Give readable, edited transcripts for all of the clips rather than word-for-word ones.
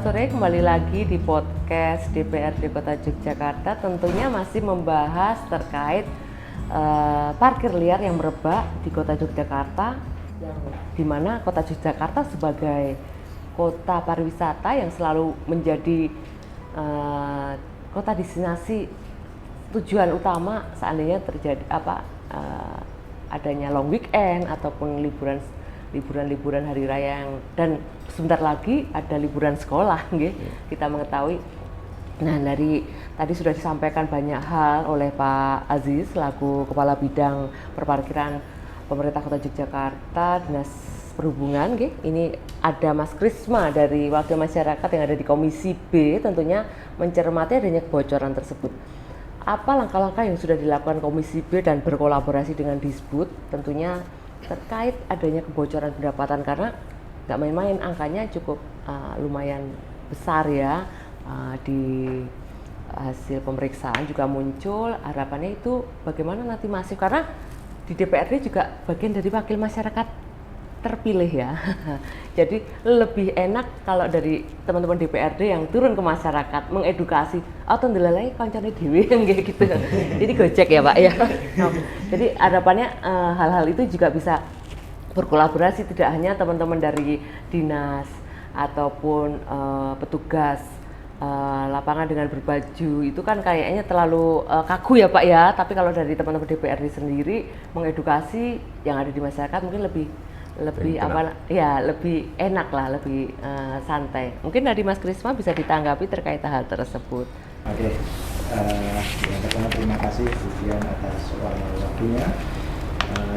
sore, kembali lagi di podcast DPRD Kota Yogyakarta. Tentunya masih membahas terkait parkir liar yang merebak di Kota Yogyakarta, yang dimana Kota Yogyakarta sebagai kota pariwisata yang selalu menjadi kota destinasi tujuan utama seandainya terjadi adanya long weekend ataupun liburan hari raya dan sebentar lagi ada liburan sekolah, kita mengetahui. Nah, dari tadi sudah disampaikan banyak hal oleh Pak Aziz selaku Kepala Bidang Perparkiran Pemerintah Kota Yogyakarta, Dinas Perhubungan. Ini ada Mas Krisma dari Wakil Masyarakat yang ada di Komisi B, tentunya mencermati adanya kebocoran tersebut. Apa langkah-langkah yang sudah dilakukan Komisi B dan berkolaborasi dengan Disbud tentunya terkait adanya kebocoran pendapatan, karena nggak main-main, angkanya cukup lumayan besar ya. Di hasil pemeriksaan juga muncul, harapannya itu bagaimana nanti masif, karena di DPRD juga bagian dari wakil masyarakat terpilih ya. Jadi lebih enak kalau dari teman-teman DPRD yang turun ke masyarakat mengedukasi atau ndelalai koncone dhewe kayak gitu. Jadi gojek ya Pak ya. Jadi harapannya hal-hal itu juga bisa berkolaborasi, tidak hanya teman-teman dari dinas ataupun petugas lapangan dengan berbaju itu kan kayaknya terlalu kaku ya Pak ya. Tapi kalau dari teman-teman DPRD sendiri mengedukasi yang ada di masyarakat mungkin lebih lebih enak lah, lebih santai. Mungkin dari Mas Krisma bisa ditanggapi terkait hal tersebut. Oke, yang pertama terima kasih Bu Dian atas waktunya.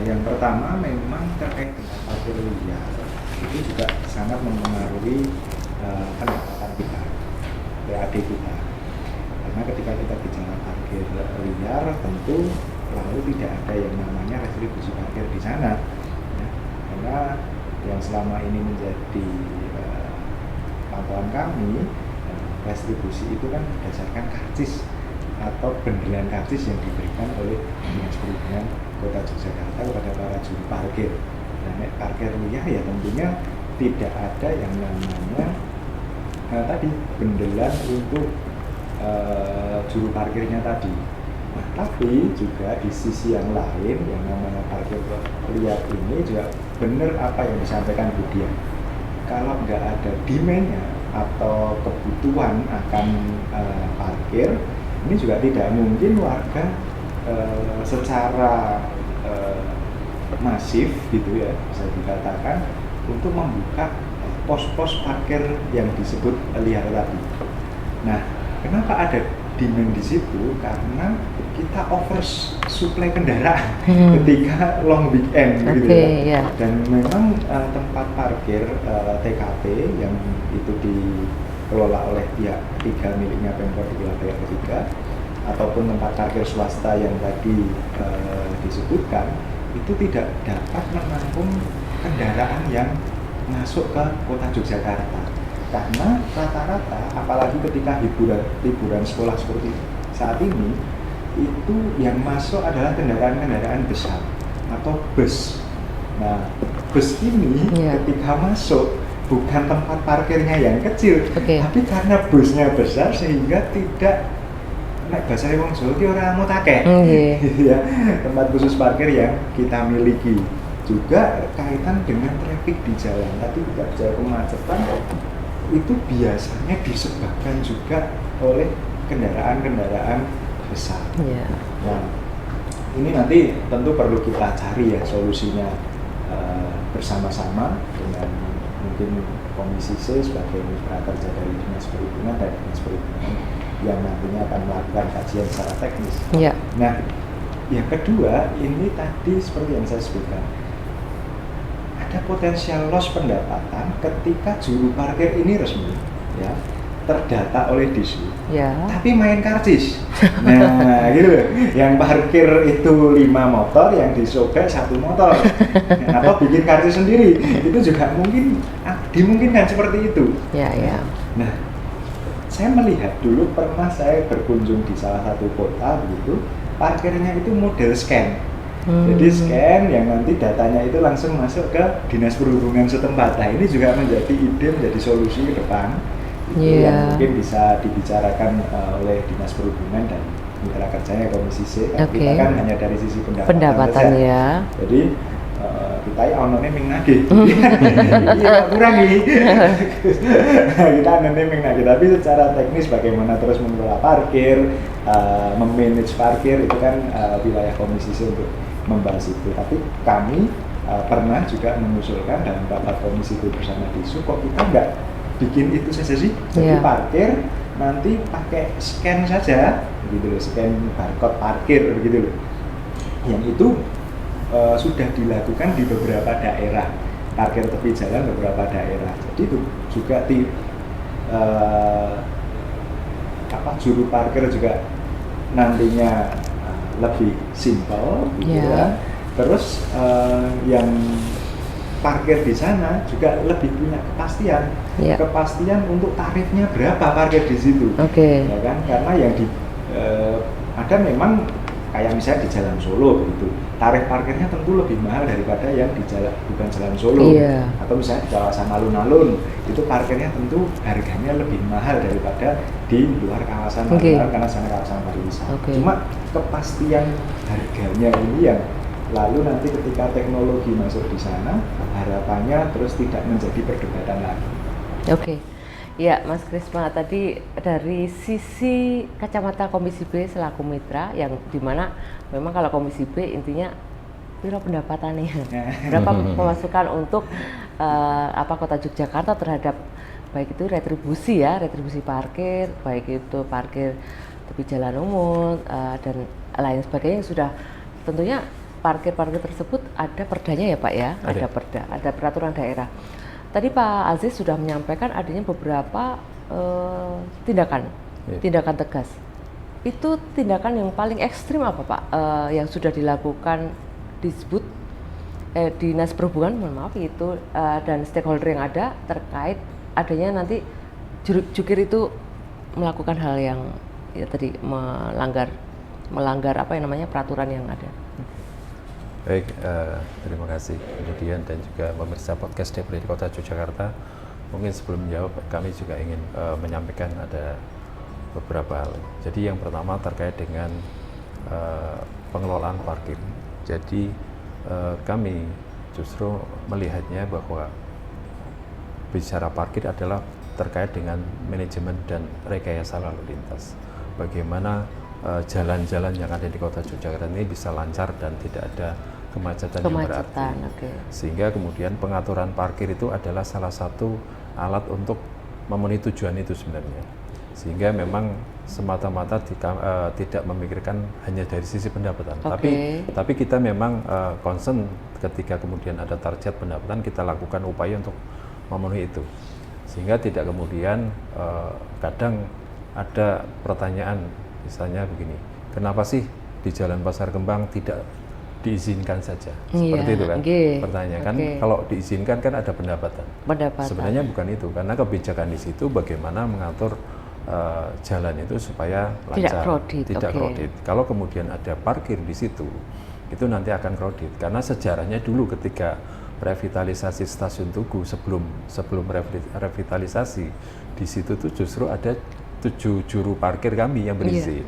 Yang pertama memang terkait dengan parkir liar itu juga sangat mempengaruhi pendapatan kita, PAD kita. Karena ketika kita bicara parkir liar tentu lalu tidak ada yang namanya retribusi parkir di sana. Karena yang selama ini menjadi pantauan kami, restribusi itu kan berdasarkan karcis atau bendelan karcis yang diberikan oleh Dinas Perhubungan Kota Yogyakarta kepada para juru parkir. Dan parkir liar ya tentunya tidak ada yang namanya tadi bendelan untuk juru parkirnya tadi. Nah, tapi juga di sisi yang lain yang namanya parkir liar ini juga benar apa yang disampaikan Bu Dian. Kalau nggak ada demand-nya atau kebutuhan akan parkir, ini juga tidak mungkin warga secara masif gitu ya, bisa dikatakan untuk membuka pos-pos parkir yang disebut liar tadi. Nah, kenapa ada demand di situ? Karena kita over supply kendaraan ketika long weekend gitu ya. Dan memang tempat parkir TKP yang itu dikelola oleh pihak ketiga miliknya Pemkot di wilayah ketiga ataupun tempat parkir swasta yang tadi disebutkan itu tidak dapat menampung kendaraan yang masuk ke Kota Yogyakarta. Karena rata-rata, apalagi ketika liburan sekolah seperti saat ini, itu yang masuk adalah kendaraan-kendaraan besar atau bus. Nah, bus ini ketika masuk bukan tempat parkirnya yang kecil, tapi karena busnya besar sehingga tidak naik bahasa wong Jawa ki ora mutake. Ya, tempat khusus parkir yang kita miliki. Juga kaitan dengan traffic di jalan. Tadi kita bicara kemacetan, itu biasanya disebabkan juga oleh kendaraan-kendaraan besar. Nah, ini nanti tentu perlu kita cari ya solusinya bersama-sama dengan mungkin Komisi C sebagai mitra kerja dari Dinas Perhubungan dan Dinas Perhubungan yang nantinya akan melakukan kajian secara teknis. Nah, yang kedua ini tadi seperti yang saya sebutkan, ada potensial loss pendapatan ketika juru parkir ini resmi ya terdata oleh Disbud, tapi main karcis. Nah, gitu loh. Yang parkir itu 5 motor, yang disobek 1 motor, atau bikin karcis sendiri, itu juga mungkin dimungkinkan seperti itu. Nah, saya melihat dulu pernah saya berkunjung di salah satu kota begitu, parkirnya itu model scan. Jadi scan yang nanti datanya itu langsung masuk ke Dinas Perhubungan setempat. Nah, ini juga menjadi ide, menjadi solusi ke depan Itu yang mungkin bisa dibicarakan oleh Dinas Perhubungan dan mitra kerjanya Komisi C. Kita kan hanya dari sisi pendapatan saja. Ya. Jadi kita onone ming nagih. Iya kurang ini. Kita onone ming nagih, tapi secara teknis bagaimana terus mengelola parkir, memanage parkir itu kan wilayah Komisi C untuk membahas itu. Tapi kami pernah juga mengusulkan dalam rapat komisi itu bersama Disu, kok kita nggak bikin itu saja sih, jadi parkir nanti pakai scan saja, gitu loh, scan barcode parkir, begitu loh. Yang itu sudah dilakukan di beberapa daerah, parkir tepi jalan beberapa daerah. Jadi itu juga juru parkir juga nantinya lebih simpel, gitu ya. Terus yang parkir di sana juga lebih punya kepastian untuk tarifnya berapa parkir di situ, ya kan? Karena yang ada memang kayak misalnya di Jalan Solo begitu, tarif parkirnya tentu lebih mahal daripada yang di bukan Jalan Solo, atau misalnya di kawasan alun-alun itu parkirnya tentu harganya lebih mahal daripada di luar kawasan alun-alun karena sana kawasan pariwisata. Cuma kepastian harganya ini yang lalu nanti ketika teknologi masuk di sana, harapannya terus tidak menjadi perdebatan lagi. Ya, Mas Krisma, tadi dari sisi kacamata Komisi B selaku mitra, yang dimana memang kalau Komisi B intinya berapa pendapatannya, berapa pemasukan untuk Kota Yogyakarta terhadap baik itu retribusi parkir, baik itu parkir tepi jalan umum dan lain sebagainya, sudah tentunya parkir tersebut ada perdanya ya Pak ya, ada perda, ada peraturan daerah. Tadi Pak Aziz sudah menyampaikan adanya beberapa tindakan tegas. Itu tindakan yang paling ekstrim apa Pak yang sudah dilakukan disebut Dinas Perhubungan, mohon maaf itu dan stakeholder yang ada terkait adanya nanti jukir itu melakukan hal yang ya tadi melanggar apa yang namanya peraturan yang ada. Baik, terima kasih kemudian dan juga pemirsa podcast DPRD Kota Yogyakarta. Mungkin sebelum menjawab, kami juga ingin menyampaikan ada beberapa hal. Jadi yang pertama terkait dengan pengelolaan parkir. Jadi kami justru melihatnya bahwa bicara parkir adalah terkait dengan manajemen dan rekayasa lalu lintas. Bagaimana jalan-jalan yang ada di Kota Yogyakarta ini bisa lancar dan tidak ada kemacetan yang berarti. Sehingga kemudian pengaturan parkir itu adalah salah satu alat untuk memenuhi tujuan itu sebenarnya. Sehingga memang semata-mata tidak memikirkan hanya dari sisi pendapatan. Tapi kita memang concern ketika kemudian ada target pendapatan, kita lakukan upaya untuk memenuhi itu. Sehingga tidak kemudian kadang ada pertanyaan, misalnya begini, kenapa sih di Jalan Pasar Kembang tidak diizinkan saja? Seperti itu kan pertanyaan kan. Kalau diizinkan kan ada pendapatan. Sebenarnya bukan itu, karena kebijakan di situ bagaimana mengatur jalan itu supaya lancar, tidak crowded. Kalau kemudian ada parkir di situ, itu nanti akan crowded. Karena sejarahnya dulu ketika revitalisasi Stasiun Tugu, sebelum revitalisasi di situ tuh justru ada 7 juru parkir kami yang berizin.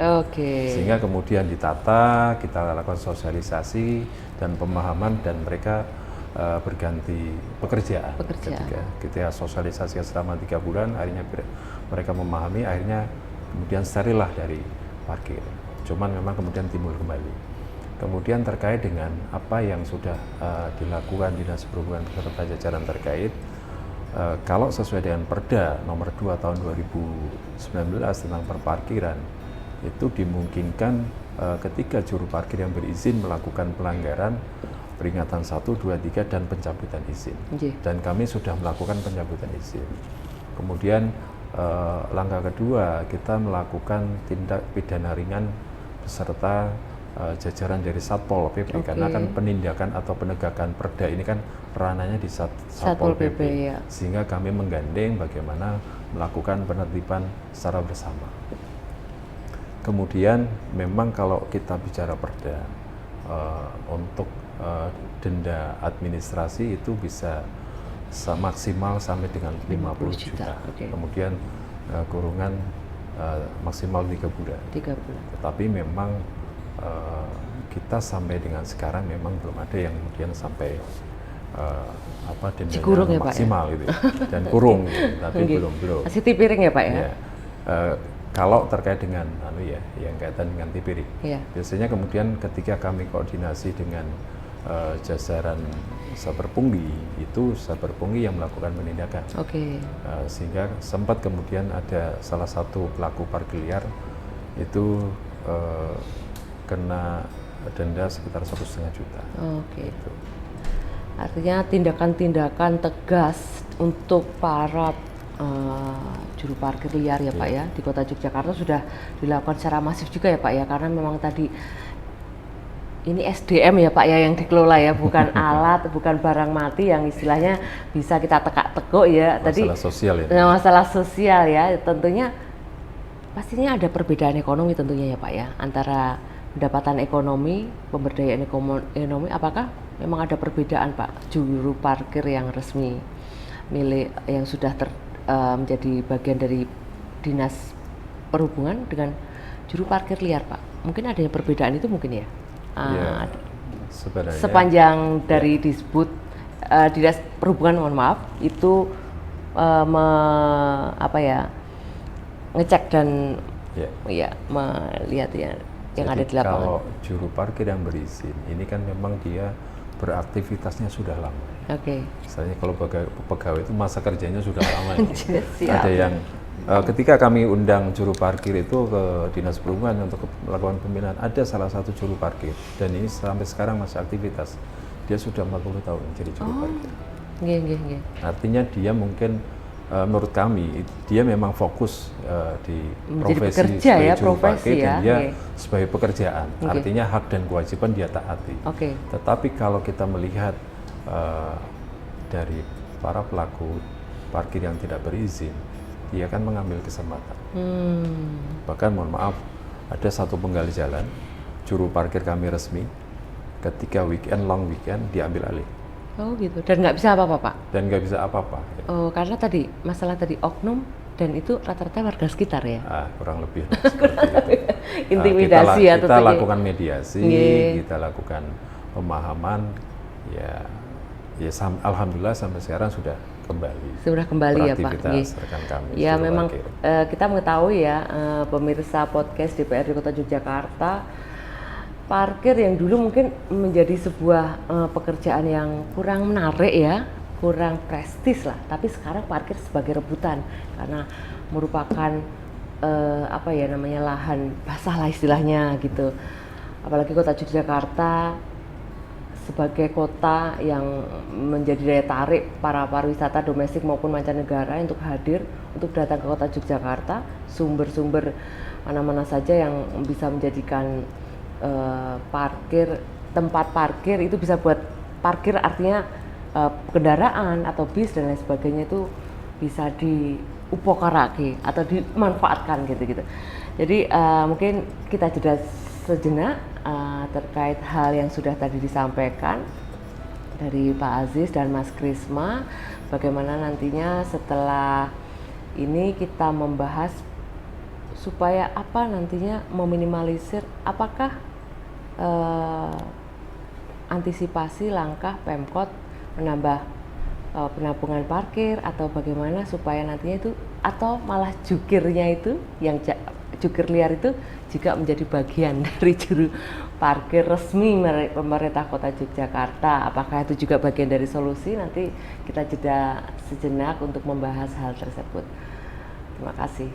Sehingga kemudian ditata, kita lakukan sosialisasi dan pemahaman, dan mereka berganti pekerjaan. Kita sosialisasi selama 3 bulan, akhirnya mereka memahami, akhirnya kemudian steril lah dari parkir. Cuman memang kemudian timbul kembali. Kemudian terkait dengan apa yang sudah dilakukan Dinas Perhubungan beserta jajaran terkait, kalau sesuai dengan Perda nomor 2 tahun 2019 tentang perparkiran, itu dimungkinkan ketika juru parkir yang berizin melakukan pelanggaran, peringatan 1, 2, 3 dan pencabutan izin. Dan kami sudah melakukan pencabutan izin. Kemudian langkah kedua, kita melakukan tindak pidana ringan beserta jajaran dari Satpol PP, karena kan penindakan atau penegakan Perda ini kan peranannya di Satpol PP, sehingga kami menggandeng bagaimana melakukan penertiban secara bersama. Kemudian memang kalau kita bicara Perda, untuk denda administrasi itu bisa maksimal sampai dengan 50 juta. Kemudian kurungan maksimal 3 bulan. 3 bulan. Tetapi memang kita sampai dengan sekarang memang belum ada yang kemudian sampai dendanya Dikurung ya, Pak, maksimal gitu ya. Dan kurung gitu, tapi belum. Masih tipiring ya Pak ya? Ya. Kalau terkait dengan yang kaitan dengan tipiring, biasanya kemudian ketika kami koordinasi dengan jajaran Saber Pungli, itu Saber Pungli yang melakukan penindakan. Sehingga sempat kemudian ada salah satu pelaku parkir liar itu kena denda sekitar 1,5 juta. Gitu. Artinya tindakan-tindakan tegas untuk para juru parkir liar ya Pak ya, di Kota Yogyakarta sudah dilakukan secara masif juga ya Pak ya, karena memang tadi ini SDM ya Pak ya yang dikelola ya, bukan alat, bukan barang mati yang istilahnya bisa kita tekak-tekuk ya. Masalah sosial ya. Masalah sosial ya, tentunya pastinya ada perbedaan ekonomi tentunya ya Pak ya, antara pendapatan ekonomi, pemberdayaan ekonomi, apakah memang ada perbedaan Pak, juru parkir yang resmi milik yang sudah menjadi bagian dari Dinas Perhubungan dengan juru parkir liar Pak? Mungkin adanya perbedaan itu mungkin ya? Sebenarnya sepanjang dari disebut Dinas Perhubungan, mohon maaf, itu ngecek dan melihat ya yang ada di lapangan. Kalau juru parkir yang berizin, ini kan memang dia beraktivitasnya sudah lama. Misalnya kalau pegawai itu masa kerjanya sudah lama. Ada yang ketika kami undang juru parkir itu ke Dinas Perhubungan untuk melakukan pembinaan, ada salah satu juru parkir dan ini sampai sekarang masih aktivitas. Dia sudah 40 tahun jadi juru parkir. Artinya dia mungkin menurut kami dia memang fokus di profesi sebagai juru parkir dan dia sebagai pekerjaan. Artinya hak dan kewajiban dia taati. Tetapi kalau kita melihat dari para pelaku parkir yang tidak berizin, dia akan mengambil kesempatan. Bahkan mohon maaf, ada satu penggali jalan, juru parkir kami resmi, ketika long weekend diambil alih. Gitu. Dan nggak bisa apa-apa Pak? Dan nggak bisa apa-apa. Karena tadi masalah oknum dan itu rata-rata warga sekitar ya? Kurang lebih seperti itu. Intimidasi kita lakukan mediasi, kita lakukan pemahaman, alhamdulillah sampai sekarang sudah kembali. Sudah kembali ya Pak? Rekan kami. Ya memang kita mengetahui ya pemirsa podcast DPRD Kota Yogyakarta, parkir yang dulu mungkin menjadi sebuah pekerjaan yang kurang menarik ya, kurang prestis lah, tapi sekarang parkir sebagai rebutan karena merupakan lahan basah lah istilahnya gitu. Apalagi Kota Yogyakarta sebagai kota yang menjadi daya tarik para pariwisata domestik maupun mancanegara untuk hadir, untuk datang ke Kota Yogyakarta, sumber-sumber mana-mana saja yang bisa menjadikan tempat parkir itu bisa buat parkir, artinya kendaraan atau bis dan lain sebagainya itu bisa diupokarake atau dimanfaatkan gitu. Jadi mungkin kita jeda sejenak terkait hal yang sudah tadi disampaikan dari Pak Aziz dan Mas Krisma, bagaimana nantinya setelah ini kita membahas supaya nantinya meminimalisir apakah antisipasi langkah Pemkot menambah penampungan parkir atau bagaimana supaya nantinya itu, atau malah jukirnya itu yang jukir liar itu juga menjadi bagian dari juru parkir resmi pemerintah Kota Yogyakarta. Apakah itu juga bagian dari solusi? Nanti kita jeda sejenak untuk membahas hal tersebut. Terima kasih.